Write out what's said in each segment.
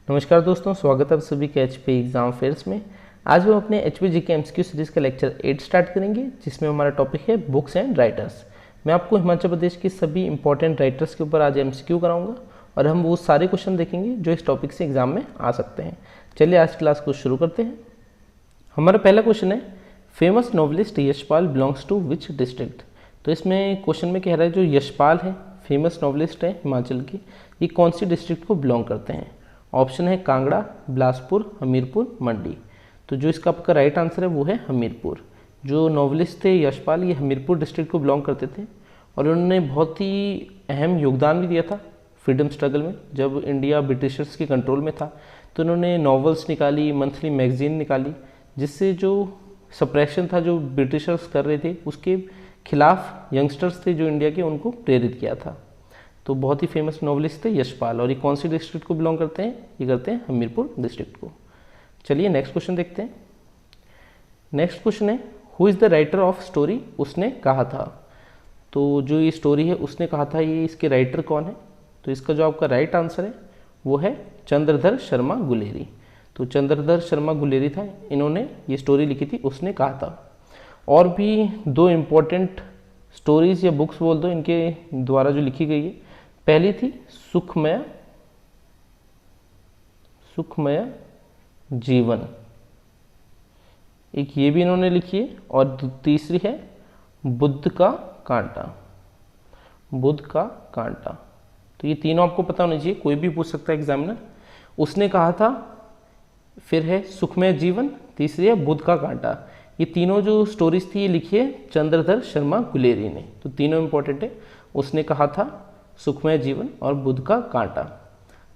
नमस्कार दोस्तों, स्वागत है आप सभी के एचपी एग्जाम फेयर्स में। आज हम अपने एचपी जीके एमसीक्यू सीरीज का लेक्चर 8 स्टार्ट करेंगे, जिसमें हमारा टॉपिक है बुक्स एंड राइटर्स। मैं आपको हिमाचल प्रदेश की सभी इंपॉर्टेंट राइटर्स के ऊपर आज एमसीक्यू कराऊंगा और हम वो सारे क्वेश्चन देखेंगे जो इस टॉपिक से एग्जाम में आ सकते हैं। चलिए आज क्लास को शुरू करते हैं। हमारा पहला क्वेश्चन है, famous novelist Yashpal belongs to which district. तो इसमें क्वेश्चन में कह रहा है जो यशपाल है, फेमस नॉवलिस्ट है हिमाचल की, ये कौन सी डिस्ट्रिक्ट को बिलोंग करते हैं। ऑप्शन है कांगड़ा, बिलासपुर, हमीरपुर, मंडी। तो जो इसका आपका राइट आंसर है वो है हमीरपुर। जो नॉवलिस्ट थे यशपाल, ये हमीरपुर डिस्ट्रिक्ट को बिलोंग करते थे और उन्होंने बहुत ही अहम योगदान भी दिया था फ्रीडम स्ट्रगल में। जब इंडिया ब्रिटिशर्स के कंट्रोल में था तो उन्होंने नॉवेल्स निकाली, मंथली मैगजीन निकाली, जिससे जो सप्रेशन था जो ब्रिटिशर्स कर रहे थे उसके खिलाफ यंगस्टर्स थे जो इंडिया के, उनको प्रेरित किया था। तो बहुत ही फेमस नॉवलिस्ट थे यशपाल। और ये कौन सी डिस्ट्रिक्ट को बिलोंग करते हैं? ये करते हैं हमीरपुर डिस्ट्रिक्ट को। चलिए नेक्स्ट क्वेश्चन देखते हैं। नेक्स्ट क्वेश्चन है, who is the writer of story उसने कहा था। तो जो ये स्टोरी है उसने कहा था, ये इसके राइटर कौन है? तो इसका जो आपका राइट आंसर है वो है चंद्रधर शर्मा गुलेरी। तो चंद्रधर शर्मा गुलेरी था, इन्होंने ये स्टोरी लिखी थी, उसने कहा था। और भी दो इम्पोर्टेंट स्टोरीज या बुक्स बोल दो इनके द्वारा जो लिखी गई है। पहली थी सुखमय जीवन, एक ये भी इन्होंने लिखी है। और तीसरी है बुद्ध का कांटा। तो ये तीनों आपको पता होनी चाहिए, कोई भी पूछ सकता है एग्जामिनर। उसने कहा था, फिर है सुखमय जीवन, तीसरी है बुद्ध का कांटा। ये तीनों जो स्टोरीज थी ये लिखी है चंद्रधर शर्मा गुलेरी ने। तो तीनों इंपॉर्टेंट है, उसने कहा था, सुखमय जीवन और बुद्ध का कांटा।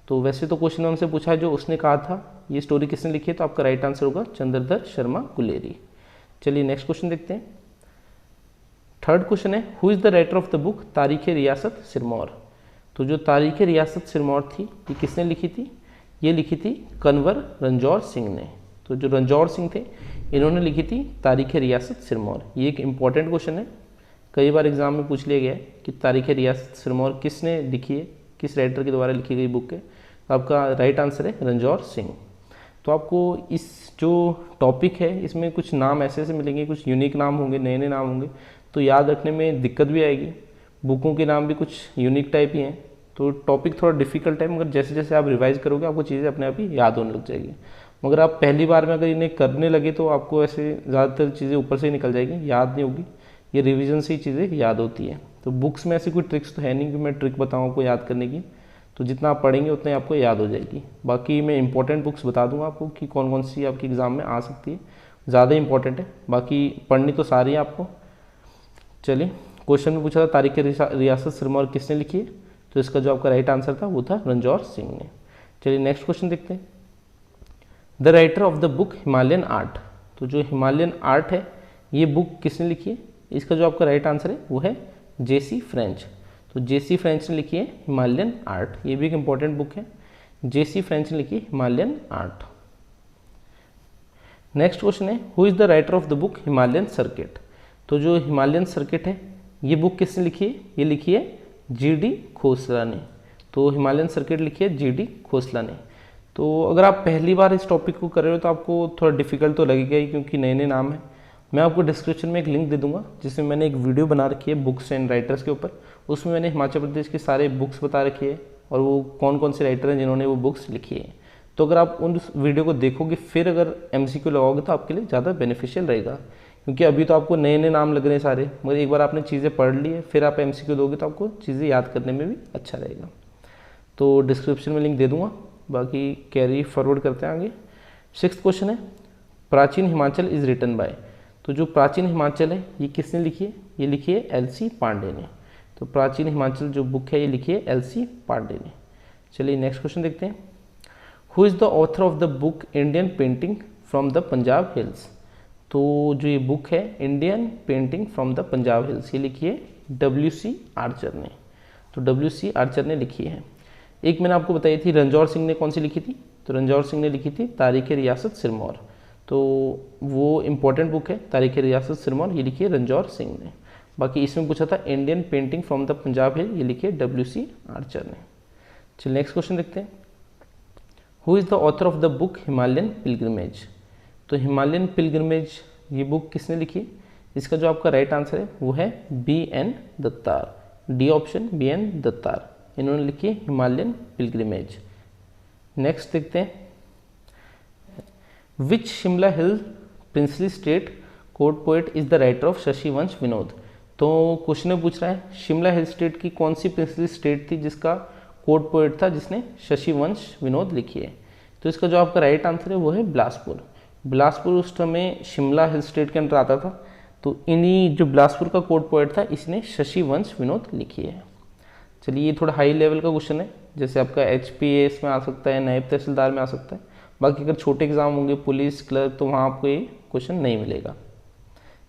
तो वैसे तो क्वेश्चन हमसे पूछा है जो उसने कहा था, ये स्टोरी किसने लिखी है, तो आपका राइट आंसर होगा चंद्रधर शर्मा गुलेरी। चलिए नेक्स्ट क्वेश्चन देखते हैं। थर्ड क्वेश्चन है, who is the writer of the book तारीख़ रियासत सिरमौर। तो जो तारीख़ रियासत सिरमौर थी ये किसने लिखी थी? ये लिखी थी कन्वर रंजौर सिंह ने। तो जो रंजौर सिंह थे इन्होंने लिखी थी तारीख़ रियासत सिरमौर। ये एक इंपॉर्टेंट क्वेश्चन है, कई बार एग्जाम में पूछ लिया गया है कि तारीख़ रियासत सिरमौर किसने लिखी है, किस राइटर के द्वारा लिखी गई बुक है। तो आपका राइट आंसर है रंजौर सिंह। तो आपको इस जो टॉपिक है इसमें कुछ नाम ऐसे ऐसे मिलेंगे, कुछ यूनिक नाम होंगे, नए नए नाम होंगे, तो याद रखने में दिक्कत भी आएगी। बुकों के नाम भी कुछ यूनिक टाइप ही हैं, तो टॉपिक थोड़ा डिफिकल्ट है, मगर जैसे जैसे आप रिवाइज करोगे आपको चीज़ें अपने आप ही याद होने लग जाएगी। मगर आप पहली बार में अगर इन्हें करने लगे तो आपको ऐसे ज़्यादातर चीज़ें ऊपर से ही निकल जाएगी, याद नहीं होगी। ये रिवीजन से ही चीज़ें याद होती है। तो बुक्स में ऐसी कोई ट्रिक्स तो है नहीं कि मैं ट्रिक बताऊँ आपको याद करने की, तो जितना आप पढ़ेंगे उतना आपको याद हो जाएगी। बाकी मैं इंपॉर्टेंट बुक्स बता दूंगा आपको कि कौन कौन सी आपके एग्ज़ाम में आ सकती है, ज़्यादा इंपॉर्टेंट है, बाकी पढ़नी तो सारी है आपको। चलिए, क्वेश्चन में पूछा था तारीख़ रियासत सिरमौर किसने लिखी है, तो इसका जो आपका राइट आंसर था वो था रंजौर सिंह ने। चलिए नेक्स्ट क्वेश्चन देखते हैं। The writer of the book Himalayan art. तो जो हिमालयन आर्ट है ये बुक किसने लिखी है? इसका जो आपका राइट आंसर है वो है जेसी फ्रेंच। तो जेसी फ्रेंच ने लिखी है हिमालयन आर्ट, ये भी एक इंपॉर्टेंट बुक है। जेसी फ्रेंच ने लिखी है हिमालयन आर्ट। नेक्स्ट क्वेश्चन है, who is the writer of the book Himalayan circuit. तो जो हिमालयन सर्किट है ये बुक किसने लिखी है? ये लिखी है जीडी खोसला ने। तो हिमालयन सर्किट लिखी है जीडी खोसला ने। तो अगर आप पहली बार इस टॉपिक को कर रहे हो तो आपको थोड़ा डिफिकल्ट तो लगेगा ही, क्योंकि नए नए नाम हैं। मैं आपको डिस्क्रिप्शन में एक लिंक दे दूंगा जिसमें मैंने एक वीडियो बना रखी है बुक्स एंड राइटर्स के ऊपर। उसमें मैंने हिमाचल प्रदेश के सारे बुक्स बता रखी है और वो कौन कौन से राइटर हैं जिन्होंने वो बुक्स लिखी है। तो अगर आप उन वीडियो को देखोगे फिर अगर एमसीक्यू लगाओगे तो आपके लिए ज़्यादा बेनिफिशियल रहेगा, क्योंकि अभी तो आपको नए नए नाम लग रहे हैं सारे, मगर एक बार आपने चीज़ें पढ़ ली है फिर आप एमसीक्यू दोगे तो आपको चीज़ें याद करने में भी अच्छा रहेगा। तो डिस्क्रिप्शन में लिंक दे दूँगा, बाकी कैरी फॉरवर्ड करते हैं आगे। सिक्स्थ क्वेश्चन है, प्राचीन हिमाचल इज़ रिटन बाय। तो जो प्राचीन हिमाचल है ये किसने लिखी है? ये लिखी है एलसी पांडे ने। तो प्राचीन हिमाचल जो बुक है ये लिखी है एलसी पांडे ने। चलिए नेक्स्ट क्वेश्चन देखते हैं। Who is the author of the book Indian painting from the Punjab hills. तो जो ये बुक है Indian painting from the Punjab hills, ये लिखी है WC आर्चर ने। तो WC आर्चर ने लिखी है। एक मैंने आपको बताई थी रंजौर सिंह ने कौन सी लिखी थी, तो रंजौर सिंह ने लिखी थी तारीख़ रियासत सिरमौर। तो वो इम्पोर्टेंट बुक है तारीख़ रियासत सिरमौर, ये लिखी है रंजौर सिंह ने। बाकी इसमें पूछा था Indian painting from the Punjab hill, ये लिखी है WC आर्चर ने। चलिए नेक्स्ट क्वेश्चन देखते हैं। Who is the author of the book Himalayan pilgrimage. तो हिमालयन पिलग्रिमेज ये बुक किसने लिखी है? इसका जो आपका राइट आंसर है वो है B.N. दत्तार, D option B.N. दत्तार, इन्होंने लिखी है हिमालयन पिलग्रिमेज। नेक्स्ट देखते हैं, which Shimla hill princely state court poet is the writer of Shashivansh Vinod. तो क्वेश्चन पूछ रहा है शिमला हिल स्टेट की कौन सी प्रिंसली स्टेट थी जिसका कोर्ट पोएट था जिसने शशिवंश विनोद लिखी है। तो इसका जो आपका राइट आंसर है वो है बिलासपुर। बिलासपुर उस समय शिमला हिल स्टेट के अंदर आता था, तो इन्हीं जो बिलासपुर का कोर्ट पोएट था इसने शशिवंश विनोद लिखी है। चलिए ये थोड़ा हाई लेवल का क्वेश्चन है, जैसे आपका HPAS में आ सकता है, नायब तहसीलदार में आ सकता है। बाकी अगर छोटे एग्जाम होंगे पुलिस क्लर्क तो वहाँ आपको ये क्वेश्चन नहीं मिलेगा।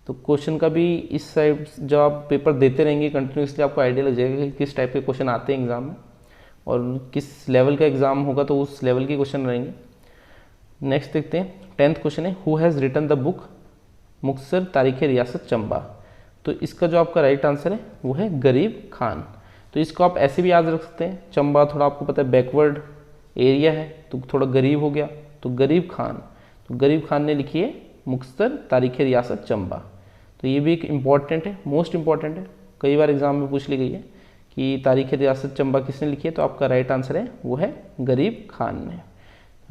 तो क्वेश्चन का भी इस साइड जब आप पेपर देते रहेंगे कंटिन्यूसली आपको आइडिया लग जाएगा कि किस टाइप के क्वेश्चन आते हैं एग्जाम में और किस लेवल का एग्जाम होगा तो उस लेवल के क्वेश्चन रहेंगे। नेक्स्ट देखते हैं 10th क्वेश्चन है, who has written the book Mukhtasar Tarikh Riyasat Chamba. तो इसका जो आपका राइट आंसर है वो है गरीब खान। तो इसको आप ऐसे भी याद रख सकते हैं, चंबा थोड़ा आपको पता है बैकवर्ड एरिया है तो थोड़ा गरीब हो गया, तो गरीब खान, तो गरीब खान ने लिखी है मुक्तसर तारीख़ रियासत चंबा। तो ये भी एक इम्पॉर्टेंट है, मोस्ट इम्पॉर्टेंट है, कई बार एग्जाम में पूछ ली गई है कि तारीख़ रियासत चंबा किसने लिखी है। तो आपका राइट आंसर है वो है गरीब खान ने।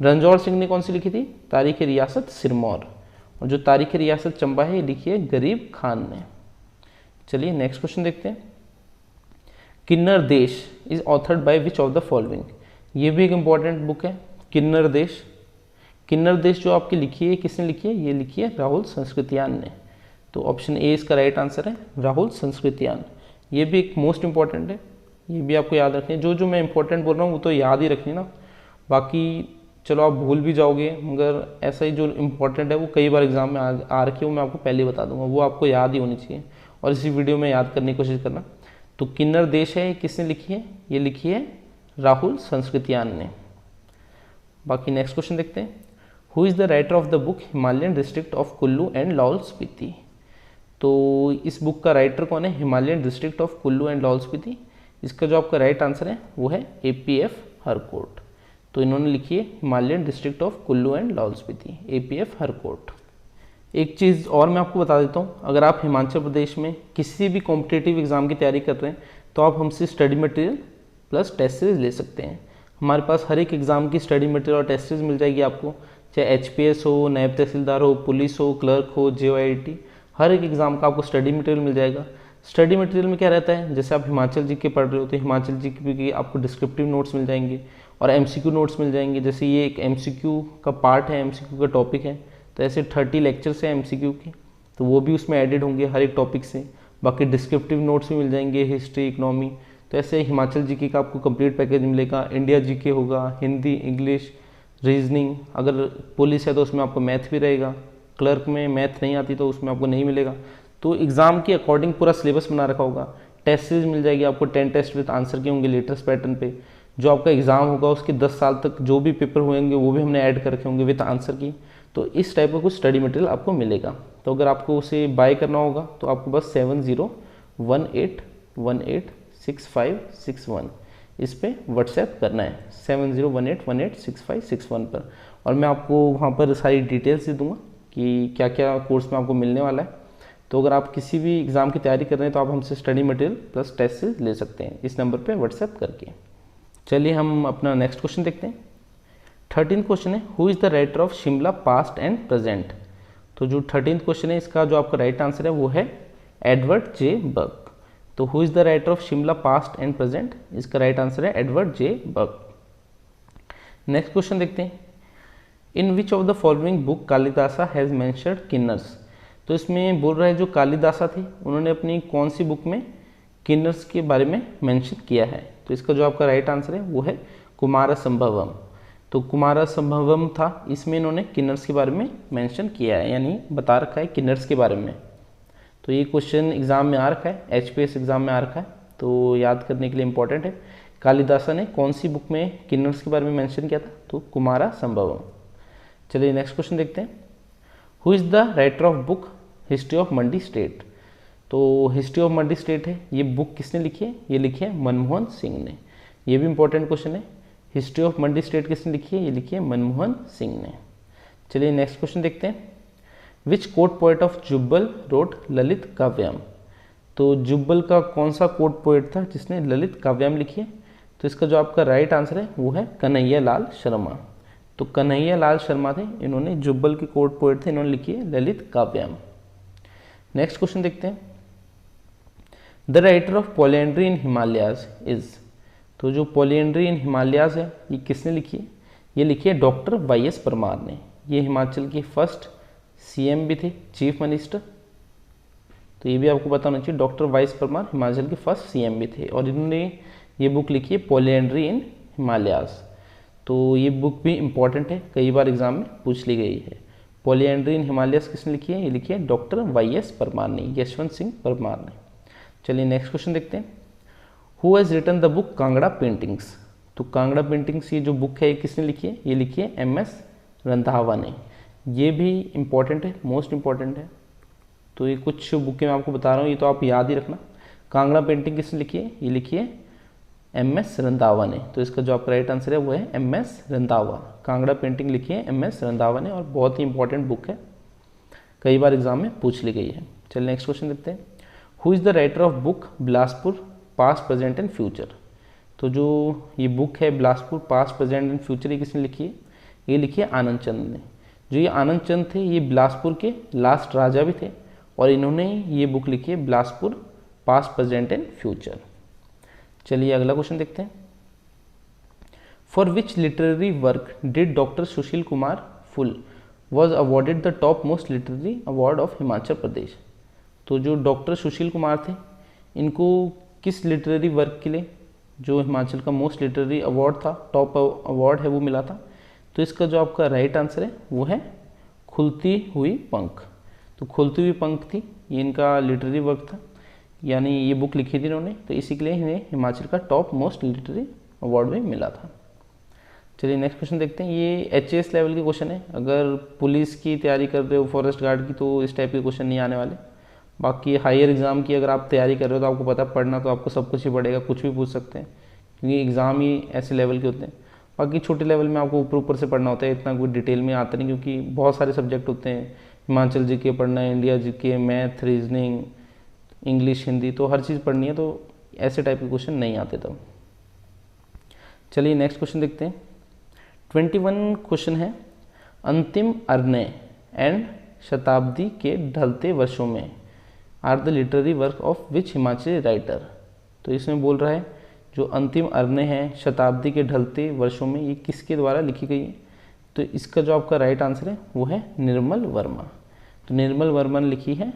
रणजौर सिंह ने कौन सी लिखी थी? तारीख़ रियासत सिरमौर, और जो तारीख़ रियासत चंबा है ये लिखी है गरीब खान ने। चलिए नेक्स्ट क्वेश्चन देखते हैं, किन्नर देश is authored by which of the following. ये भी एक इम्पॉर्टेंट बुक है किन्नर देश। किन्नर देश जो आपकी लिखी है किसने लिखी है? ये लिखी है राहुल संस्कृतियान ने। तो ऑप्शन ए इसका राइट आंसर है राहुल संस्कृतियान। ये भी एक मोस्ट इंपॉर्टेंट है, ये भी आपको याद रखनी है। जो मैं इंपॉर्टेंट बोल रहा हूँ वो तो याद ही रखनी ना, बाकी चलो आप भूल भी जाओगे, मगर ऐसा ही जो इम्पोर्टेंट है वो कई बार एग्जाम में आ रखी है, वो मैं आपको पहले बता दूंगा, वो आपको याद ही होनी चाहिए और इसी वीडियो में याद करने की कोशिश करना। तो किन्नर देश है किसने लिखी है? ये लिखी है राहुल संस्कृतियान ने। बाकी नेक्स्ट क्वेश्चन देखते हैं, who is the writer of the book Himalayan district of Kullu and Lahaul Spiti. तो इस बुक का राइटर कौन है? Himalayan district of Kullu and Lahaul Spiti. इसका जो आपका राइट आंसर है वो है APF हरकोट। तो इन्होंने लिखी है Himalayan district of Kullu and Lahaul Spiti, APF Harcourt. एक चीज़ और मैं आपको बता देता हूँ, अगर आप हिमाचल प्रदेश में किसी भी कॉम्पिटिटिव एग्जाम की तैयारी कर रहे हैं तो आप हमसे study material plus test series ले सकते हैं। हमारे पास हर एक एग्जाम की स्टडी मटेरियल और टेस्ट सीरीज मिल जाएगी आपको, चाहे HPS हो, नायब तहसीलदार हो, पुलिस हो, क्लर्क हो, JOIT, हर एक एग्जाम का आपको स्टडी मटेरियल मिल जाएगा। स्टडी मटेरियल में क्या रहता है, जैसे आप हिमाचल GK पढ़ रहे हो तो हिमाचल GK की आपको डिस्क्रिप्टिव नोट्स मिल जाएंगे और MCQ नोट्स मिल जाएंगे। जैसे ये एक MCQ का पार्ट है, MCQ का टॉपिक है, तो ऐसे 30 लेक्चर्स हैं MCQ के, तो वो भी उसमें एडेड होंगे हर एक टॉपिक से। बाकी डिस्क्रिप्टिव नोट्स भी मिल जाएंगे, हिस्ट्री, इकोनॉमी, तो ऐसे हिमाचल GK का आपको कंप्लीट पैकेज मिलेगा। इंडिया GK होगा, हिंदी, इंग्लिश, रीजनिंग, अगर पुलिस है तो उसमें आपको मैथ भी रहेगा, क्लर्क में मैथ नहीं आती तो उसमें आपको नहीं मिलेगा। तो एग्जाम के अकॉर्डिंग पूरा सिलेबस बना रखा होगा। टेस्ट सीरीज मिल जाएगी आपको, 10 टेस्ट विद आंसर के होंगे लेटेस्ट पैटर्न पे। जो आपका एग्जाम होगा उसके 10 साल तक जो भी पेपर होंगे वो भी हमने ऐड कर रखे होंगे विद आंसर की। तो इस टाइप का कुछ स्टडी मटेरियल आपको मिलेगा। तो अगर आपको उसे बाय करना होगा तो आपको बस 7018186561 इस पे व्हाट्सएप करना है, 7018186561 पर, और मैं आपको वहाँ पर सारी डिटेल्स दे दूँगा कि क्या क्या कोर्स में आपको मिलने वाला है। तो अगर आप किसी भी एग्ज़ाम की तैयारी कर रहे हैं तो आप हमसे स्टडी मटेरियल प्लस टेस्ट से ले सकते हैं इस नंबर पे व्हाट्सएप करके। चलिए हम अपना नेक्स्ट क्वेश्चन देखते हैं। 13th क्वेश्चन है, who is the writer of Shimla past and present. तो जो 13th क्वेश्चन है इसका जो आपका राइट आंसर है वो है एडवर्ड J. बक। तो who is the writer of Shimla past and present, इसका राइट आंसर है Edward J. Buck. Next question देखते हैं, in which of the following book Kalidasa has mentioned kinnars. तो इसमें बोल रहा है जो कालिदासा थे उन्होंने अपनी कौन सी बुक में किन्नर्स के बारे में मेंशन किया है। तो इसका जो आपका राइट आंसर है वो है कुमार संभवम। तो कुमार संभवम था, इसमें इन्होंने किन्नर्स के बारे में मेंशन किया है, यानी बता रखा है किन्नर्स के बारे में। तो ये क्वेश्चन एग्जाम में आ रखा है, HPS एग्जाम में आ रखा है, तो याद करने के लिए इंपॉर्टेंट है। कालिदासा ने कौन सी बुक में किन्नर्स के बारे में मेंशन किया था? तो कुमार संभवम। चलिए नेक्स्ट क्वेश्चन देखते हैं, who is the writer of book history of Mandi state. तो हिस्ट्री ऑफ मंडी स्टेट है, ये बुक किसने लिखी है? ये लिखी है मनमोहन सिंह ने। ये भी इंपॉर्टेंट क्वेश्चन है, हिस्ट्री ऑफ मल्टी स्टेट किसने लिखी है? ये लिखी है मनमोहन सिंह ने। चलिए नेक्स्ट क्वेश्चन देखते हैं। Which court poet of Jubbal wrote Lalit Kavyam? तो जुब्बल का कौन सा कोर्ट पोएट था जिसने ललित काव्यम लिखी है? तो इसका जो आपका राइट आंसर है वो है कन्हैया लाल शर्मा। तो कन्हैया लाल शर्मा थे, इन्होंने जुब्बल के कोर्ट पोएट थे, इन्होंने लिखी है ललित काव्यम। नेक्स्ट क्वेश्चन देखते हैं। The writer of polyandry in Himalayas is? तो जो पोलियंड्री इन हिमालयाज है ये किसने लिखी है? ये लिखी है डॉक्टर वाई.एस. परमार ने। ये हिमाचल के फर्स्ट सीएम भी थे, चीफ मिनिस्टर। तो ये भी आपको पता होना चाहिए, डॉक्टर वाई.एस. परमार हिमाचल के फर्स्ट सीएम भी थे और इन्होंने ये बुक लिखी है पोलियंड्री इन हिमालयाज। तो ये बुक भी इंपॉर्टेंट है, कई बार एग्जाम में पूछ ली गई है। पोलियंड्री इन हिमालयाज किसने लिखी है? ये लिखी है डॉक्टर वाई.एस. परमार ने, यशवंत सिंह परमार ने। चलिए नेक्स्ट क्वेश्चन देखते हैं। Who has written the book Kangra paintings? तो कांगड़ा पेंटिंग्स ये जो बुक है ये किसने लिखी है? ये लिखी है एम.एस. रंधावा ने। ये भी इम्पॉर्टेंट है, मोस्ट इम्पॉर्टेंट है। तो ये कुछ बुकें मैं आपको बता रहा हूँ, ये तो आप याद ही रखना। कांगड़ा पेंटिंग किसने लिखी है? ये लिखी है एम.एस. रंधावा ने। तो इसका जो आपका राइट आंसर है वो है एम.एस. रंधावा। कांगड़ा पेंटिंग लिखी है एम.एस. रंधावा ने और बहुत ही इंपॉर्टेंट बुक है, कई बार एग्जाम में पूछ ली गई है। चलिए नेक्स्ट क्वेश्चन देखते हैं। Who is the writer of book Bilaspur past present and future? तो जो ये बुक है Bilaspur past present and future, ये किसने लिखी है? ये लिखी है आनंद चंद ने। जो ये आनंद चंद थे ये बिलासपुर के लास्ट राजा भी थे और इन्होंने ये बुक लिखी है Bilaspur past present and future. चलिए अगला क्वेश्चन देखते हैं। For which literary work did doctor Sushil Kumar Phull was awarded the top most literary award of Himachal Pradesh? तो जो डॉक्टर सुशील कुमार थे इनको किस लिटरेरी वर्क के लिए जो हिमाचल का मोस्ट लिटरेरी अवार्ड था, टॉप अवार्ड है, वो मिला था? तो इसका जो आपका राइट आंसर है वो है खुलती हुई पंख। तो खुलती हुई पंख थी, ये इनका लिटरेरी वर्क था, यानी ये बुक लिखी थी इन्होंने, तो इसी के लिए इन्हें हिमाचल का टॉप मोस्ट लिटरेरी अवार्ड भी मिला था। चलिए नेक्स्ट क्वेश्चन देखते हैं। ये एचएएस लेवल के क्वेश्चन है, अगर पुलिस की तैयारी कर रहे हो, फॉरेस्ट गार्ड की, तो इस टाइप के क्वेश्चन नहीं आने वाले। बाकी हायर एग्जाम की अगर आप तैयारी कर रहे हो तो आपको पता पढ़ना तो आपको सब कुछ ही पड़ेगा, कुछ भी पूछ सकते हैं क्योंकि एग्ज़ाम ही ऐसे लेवल के होते हैं। बाकी छोटे लेवल में आपको ऊपर ऊपर से पढ़ना होता है, इतना कोई डिटेल में आता नहीं क्योंकि बहुत सारे सब्जेक्ट होते हैं। हिमाचल जीके पढ़ना है, India GK, math, reasoning, English, Hindi, तो हर चीज़ पढ़नी है, तो ऐसे टाइप के क्वेश्चन नहीं आते तब। चलिए नेक्स्ट क्वेश्चन देखते हैं। 21 क्वेश्चन है। अंतिम अरण्य एंड शताब्दी के ढलते वर्षों में are the literary work of which Himachali writer? तो इसमें बोल रहा है जो अंतिम अरण्य है शताब्दी के ढलते वर्षों में, ये किसके द्वारा लिखी गई है? तो इसका जो आपका राइट आंसर है वो है निर्मल वर्मा। तो निर्मल वर्मा ने लिखी है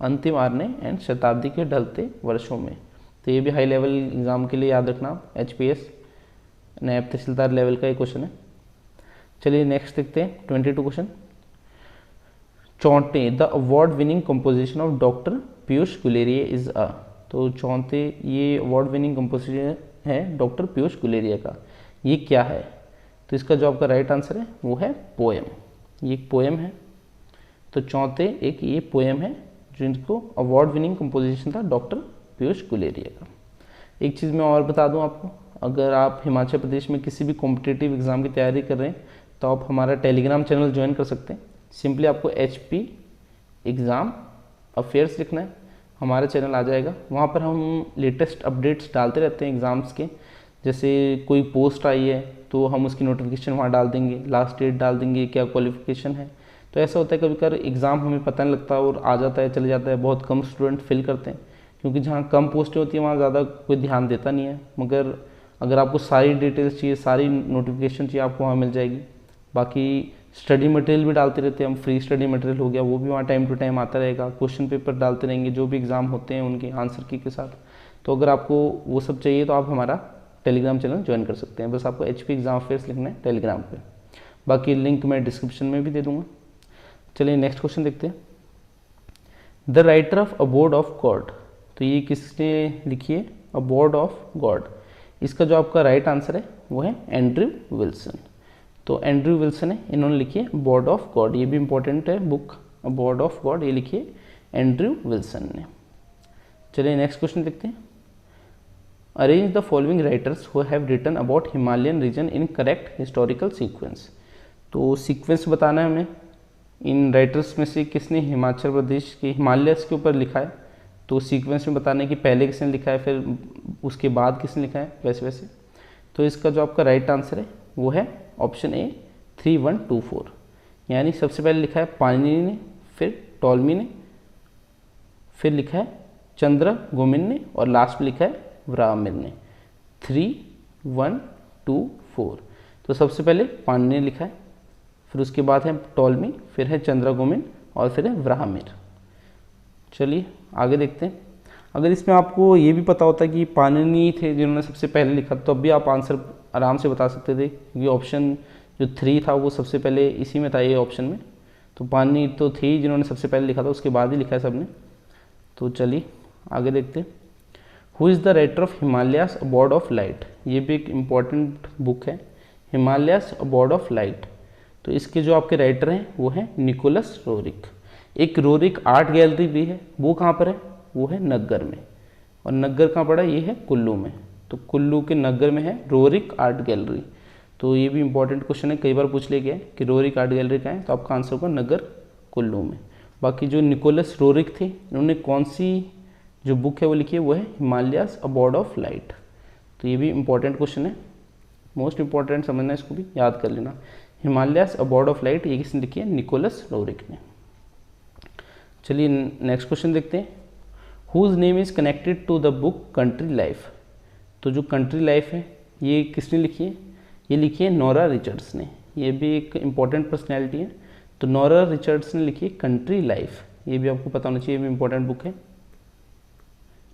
अंतिम अरण्य एंड शताब्दी के ढलते वर्षों में। तो ये भी हाई लेवल एग्जाम के लिए याद रखना, एचपीएस नायब तहसीलदार लेवल का एक क्वेश्चन है। चलिए नेक्स्ट देखते हैं 22 question. Chaunte the award winning composition of doctor Piyush Guleria is a? तो चौंते ये अवार्ड विनिंग कंपोजिशन है डॉक्टर पीयूष गुलेरिया का, ये क्या है? तो इसका जो आपका राइट आंसर है वो है पोएम। ये एक पोएम है। तो चौंते एक ये पोएम है जो इनको अवार्ड विनिंग कंपोजिशन था डॉक्टर पीयूष गुलेरिया का। एक चीज़ मैं और बता दूं आपको, अगर आप हिमाचल प्रदेश में किसी भी कॉम्पिटिटिव एग्जाम की तैयारी कर रहे हैं तो आप हमारा टेलीग्राम चैनल ज्वाइन कर सकते हैं। सिंपली आपको HP एग्ज़ाम अफेयर्स लिखना है, हमारा चैनल आ जाएगा। वहाँ पर हम लेटेस्ट अपडेट्स डालते रहते हैं एग्ज़ाम्स के, जैसे कोई पोस्ट आई है तो हम उसकी नोटिफिकेशन वहाँ डाल देंगे, लास्ट डेट डाल देंगे, क्या क्वालिफिकेशन है। तो ऐसा होता है कभी कभी एग्ज़ाम हमें पता नहीं लगता और आ जाता है, चले जाता है, बहुत कम स्टूडेंट फिल करते हैं क्योंकि जहाँ कम पोस्टें होती हैं वहाँ ज़्यादा कोई ध्यान देता नहीं है। मगर अगर आपको सारी डिटेल्स चाहिए, सारी नोटिफिकेशन चाहिए, आपको वहाँ मिल जाएगी। बाकी स्टडी मटेरियल भी डालते रहते हैं हम, फ्री स्टडी मटेरियल हो गया, वो भी वहाँ टाइम टू टाइम आता रहेगा। क्वेश्चन पेपर डालते रहेंगे जो भी एग्ज़ाम होते हैं उनके आंसर की के साथ। तो अगर आपको वो सब चाहिए तो आप हमारा टेलीग्राम चैनल ज्वाइन कर सकते हैं। बस आपको HP एग्ज़ाम अफेयर्स लिखना है टेलीग्राम पे, बाकी लिंक मैं डिस्क्रिप्शन में भी दे दूँगा। चलिए नेक्स्ट क्वेश्चन देखते हैं। The writer of abode of God, तो ये किसने लिखी है? Abode of God. इसका जो आपका राइट आंसर है वो है एंड्रयू विल्सन। तो एंड्रयू विल्सन है, इन्होंने लिखी है अबोर्ड ऑफ गॉड। ये भी इंपॉर्टेंट है बुक, अबोर्ड ऑफ गॉड, ये लिखी है एंड्रयू विल्सन ने। चलिए नेक्स्ट क्वेश्चन देखते हैं। Arrange the following writers who have written about Himalayan region in correct historical sequence. तो सीक्वेंस बताना है हमें, इन राइटर्स में से किसने हिमाचल प्रदेश के हिमालयस के ऊपर लिखा है, तो सीक्वेंस में बताना है कि पहले किसने लिखा है फिर उसके बाद किसने लिखा है, वैसे वैसे। तो इसका जो आपका राइट आंसर है वो है ऑप्शन ए 3124, यानी सबसे पहले लिखा है पाणिनि ने, फिर टॉलमी ने, फिर लिखा है चंद्रगुप्त ने और लास्ट में लिखा है वराहमिहिर ने। 3124, तो सबसे पहले पाणिनि ने लिखा है, फिर उसके बाद है टॉलमी, फिर है चंद्रगुप्त और फिर है वराहमिहिर। चलिए आगे देखते हैं। अगर इसमें आपको ये भी पता होता कि पाणिनि थे जिन्होंने सबसे पहले लिखा तो अब भी आप आंसर आराम से बता सकते थे, क्योंकि ऑप्शन जो 3 था वो सबसे पहले इसी में था, ये ऑप्शन में। तो पाणिनि तो थे ही जिन्होंने सबसे पहले लिखा था, उसके बाद ही लिखा है सबने। तो चलिए आगे देखते हैं। Who is the writer of Himalayas abode of light. ये भी एक इम्पॉर्टेंट बुक है, हिमालयास अबॉर्ड ऑफ लाइट। तो इसके जो आपके राइटर हैं वो हैं निकोलस रोरिक। एक रोरिक आर्ट गैलरी भी है, वो कहाँ पर है, वो है नग्गर में। और नग्गर कहाँ पड़ा, ये है कुल्लू में। तो कुल्लू के नग्गर में है रोरिक आर्ट गैलरी। तो ये भी इंपॉर्टेंट क्वेश्चन है, कई बार पूछ लिया गया है कि रोरिक आर्ट गैलरी कहाँ है, तो आपका आंसर होगा नग्गर कुल्लू में। बाकी जो निकोलस रोरिक थे इन्होंने कौन सी जो बुक है वो लिखी है, वो है हिमालयास अबॉर्ड ऑफ लाइट। तो ये भी इंपॉर्टेंट क्वेश्चन है, मोस्ट इंपॉर्टेंट समझना, इसको भी याद कर लेना। हिमालयास अबॉर्ड ऑफ लाइट ये किसने लिखी है, निकोलस रोरिक ने। चलिए नेक्स्ट क्वेश्चन देखते हैं। Whose name is connected to the book country life. तो जो कंट्री लाइफ है ये किसने लिखी है, ये लिखी है नोरा रिचर्ड्स ने। ये भी एक इम्पॉर्टेंट पर्सनैलिटी है। तो नोरा रिचर्ड्स ने लिखी है कंट्री लाइफ, ये भी आपको पता होना चाहिए, ये भी इम्पॉर्टेंट बुक है।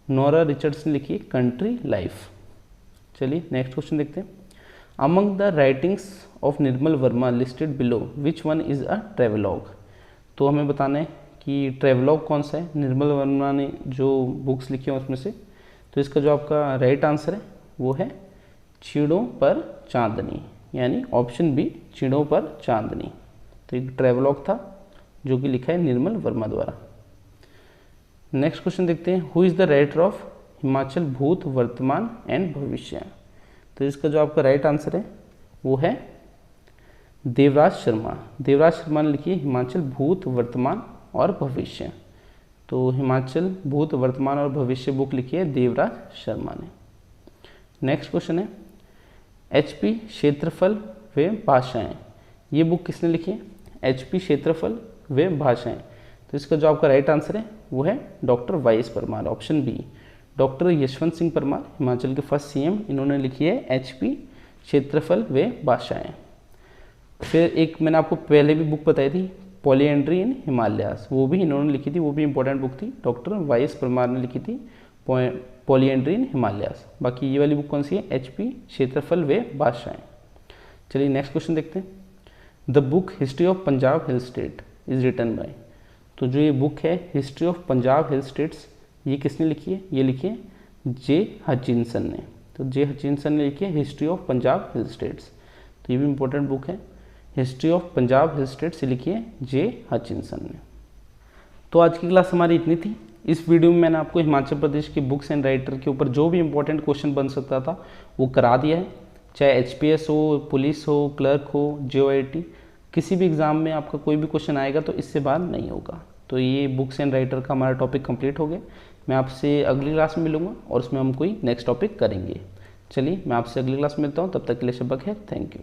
नोरा रिचर्ड्स ने लिखी है कंट्री लाइफ। चलिए नेक्स्ट क्वेश्चन देखते हैं। Among the writings of Nirmal Verma listed below which one is a travelogue. तो हमें बताना है कि ट्रेवलॉग कौन सा है, निर्मल वर्मा ने जो बुक्स लिखी हैं उसमें से। तो इसका जो आपका राइट आंसर है वो है चिड़ों पर चांदनी, यानी ऑप्शन बी चिड़ों पर चांदनी। तो एक ट्रेवलॉग था जो कि लिखा है निर्मल वर्मा द्वारा। नेक्स्ट क्वेश्चन देखते हैं। Who is the writer of Himachal भूत वर्तमान एंड भविष्य। तो इसका जो आपका राइट आंसर है वो है देवराज शर्मा। देवराज शर्मा ने लिखी है हिमाचल भूत वर्तमान और भविष्य। तो हिमाचल भूत वर्तमान और भविष्य बुक लिखी है देवराज शर्मा ने। नेक्स्ट क्वेश्चन है HP क्षेत्रफल व भाषाएं। ये बुक किसने लिखी है, HP क्षेत्रफल व भाषाएं। तो इसका जो आपका राइट आंसर है वो है doctor YS Parmar, option B. Doctor Yashwant Singh Parmar Himachal के फर्स्ट CM, इन्होंने लिखी है HP क्षेत्रफल व भाषाएं। फिर एक मैंने आपको पहले भी बुक बताई थी पॉलीएंड्री इन हिमालयास, वो भी इन्होंने लिखी थी, वो भी इंपॉर्टेंट बुक थी, डॉक्टर वाईएस परमार ने लिखी थी पॉलीएंड्री इन हिमालयास। बाकी ये वाली बुक कौन सी है, HP क्षेत्रफल व भाषाएं। चलिए नेक्स्ट क्वेश्चन देखते हैं। The book history of Punjab hill state is written by. तो जो ये बुक है history of Punjab hill states, ये किसने लिखी है, ये लिखी है J. हचिनसन ने। तो J. हचिनसन ने लिखी है history of Punjab hill states. तो ये भी इंपॉर्टेंट बुक है, history of Punjab hill states से लिखी है J. हचिनसन ने। तो आज की क्लास हमारी इतनी थी। इस वीडियो में मैंने आपको हिमाचल प्रदेश की बुक्स एंड राइटर के ऊपर जो भी इंपॉर्टेंट क्वेश्चन बन सकता था वो करा दिया है, चाहे HPS हो, पुलिस हो, क्लर्क हो, JOIT, किसी भी एग्ज़ाम में आपका कोई भी क्वेश्चन आएगा तो इससे बाहर नहीं होगा। तो ये बुक्स एंड राइटर का हमारा टॉपिक कंप्लीट हो गया। मैं आपसे अगली क्लास में मिलूंगा और उसमें हम कोई नेक्स्ट टॉपिक करेंगे। चलिए मैं आपसे अगली क्लास में मिलता हूँ, तब तक के लिए शब्बा खैर, थैंक यू।